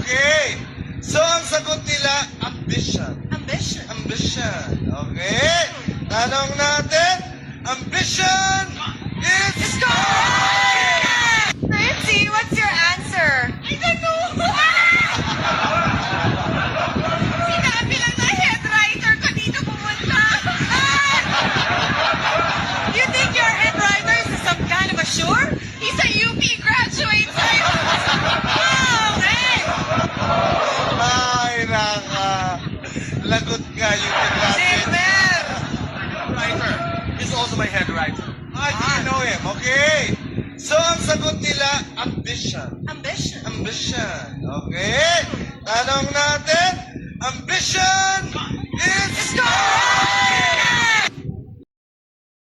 Okay. So, ang sagot nila, ambition. Ambition. Ambition. Okay. Tanong natin, ambition is correct! Fritzy, what's your answer? I don't know. Sinabi lang na head writer ko dito pumunta. You think your head writer is some kind of a sure? He's a UP graduate. Oh, man. Ay, naka. Lagot ka, yung graduate. Silver. Writer. He's also my head writer. I didn't know him. Okay. So, ang sagot nila, ambition. Ambition. Ambition. Okay. Tanong natin, ambition is